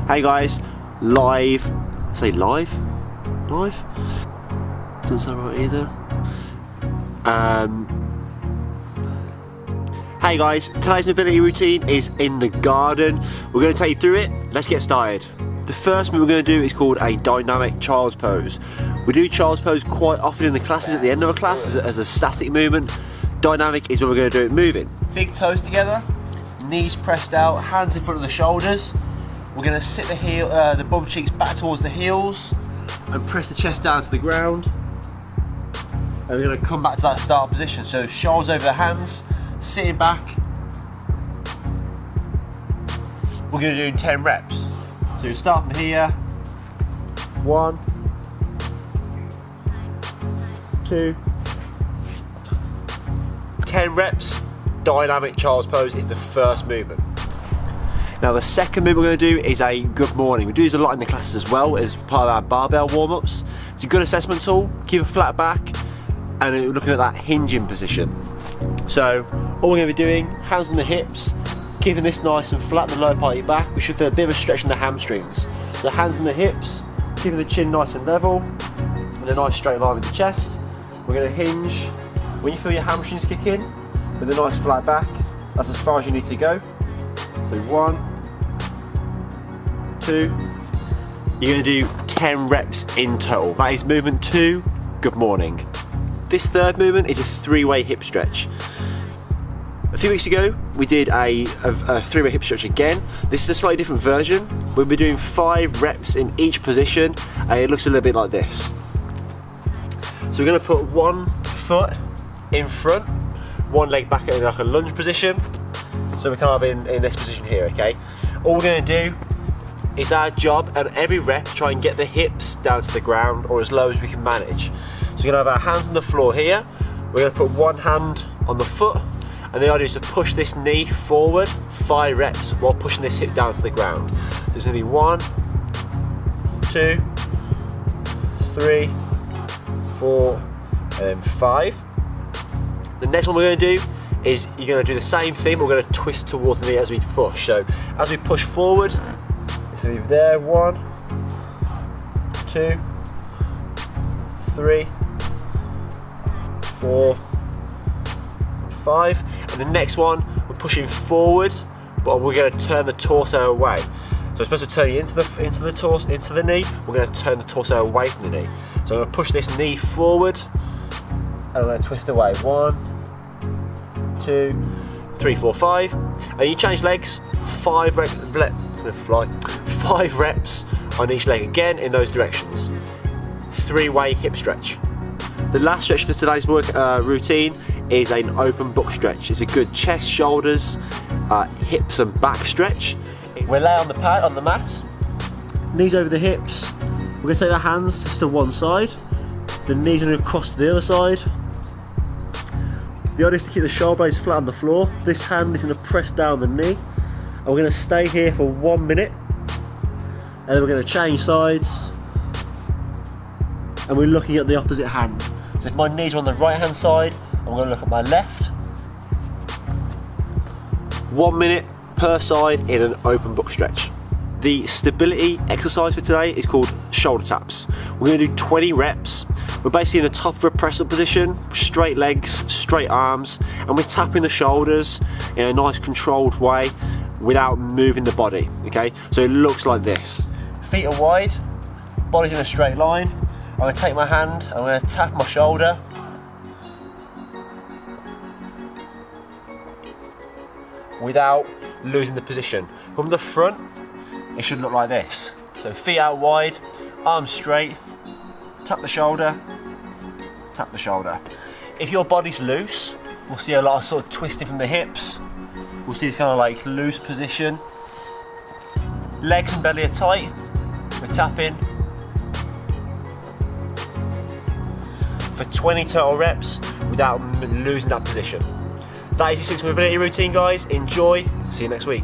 Hey guys, live. Say live? Live? Doesn't sound right either. Hey guys, today's mobility routine is in the garden. We're going to take you through it. Let's get started. The first move we're going to do is called a dynamic child's pose. We do child's pose quite often in the classes at the end of a class as a static movement. Dynamic is when we're going to do it moving. Big toes together, knees pressed out, hands in front of the shoulders. We're going to sit the bum cheeks back towards the heels and press the chest down to the ground. And we're going to come back to that start position. So shoulders over the hands, sitting back. We're going to do 10 reps. So we start from here. 1, 2, 10 reps. Dynamic child's pose is the first movement. Now the second move we're going to do is a good morning. We do this a lot in the classes as well as part of our barbell warm-ups. It's a good assessment tool. Keep a flat back and we're looking at that hinging position. So all we're going to be doing, hands on the hips, keeping this nice and flat in the lower part of your back. We should feel a bit of a stretch in the hamstrings. So hands on the hips, keeping the chin nice and level and a nice straight line with the chest. We're going to hinge. When you feel your hamstrings kick in, with a nice flat back, that's as far as you need to go. So 1, 2, you're going to do 10 reps in total. That is movement 2, good morning. This third movement is a 3-way hip stretch. A few weeks ago we did a 3-way hip stretch again. This is a slightly different version. We'll be doing 5 reps in each position and it looks a little bit like this. So we're going to put one foot in front, one leg back in like a lunge position. So we're kind of in this position here, okay? All we're going to do is our job at every rep try and get the hips down to the ground or as low as we can manage. So we're going to have our hands on the floor here. We're going to put one hand on the foot and the idea is to push this knee forward 5 reps while pushing this hip down to the ground. There's going to be 1, 2, 3, 4 and then 5. The next one we're going to do is you're going to do the same thing, but we're going to twist towards the knee as we push. So as we push forward, it's going to be there, 1, 2, 3, 4, 5. And the next one, we're pushing forward, but we're going to turn the torso away. So we're supposed to turn you into the knee. We're going to turn the torso away from the knee. So I'm going to push this knee forward, and I'm going to twist away. 1, 2, 3, 4, 5, and you change legs. 5 reps on each leg again in those directions. 3-way hip stretch. The last stretch for today's routine is an open book stretch. It's a good chest, shoulders, hips and back stretch. We'll lay on the pad, on the mat, knees over the hips. We're going to take the hands just to one side, the knees are going to cross to the other side. The idea is to keep the shoulder blades flat on the floor. This hand is going to press down the knee. And we're going to stay here for 1 minute. And then we're going to change sides. And we're looking at the opposite hand. So if my knees are on the right hand side, I'm going to look at my left. 1 minute per side in an open book stretch. The stability exercise for today is called shoulder taps. We're going to do 20 reps. We're basically in the top of a press-up position, straight legs, straight arms, and we're tapping the shoulders in a nice controlled way without moving the body, okay? So it looks like this. Feet are wide, body's in a straight line. I'm going to take my hand, I'm going to tap my shoulder. Without losing the position. From the front, it should look like this. So feet out wide, arms straight, tap the shoulder, tap the shoulder. If your body's loose, we'll see a lot of sort of twisting from the hips. We'll see this kind of like loose position. Legs and belly are tight, we're tapping. For 20 total reps without losing that position. That is this week's mobility routine, guys. Enjoy, see you next week.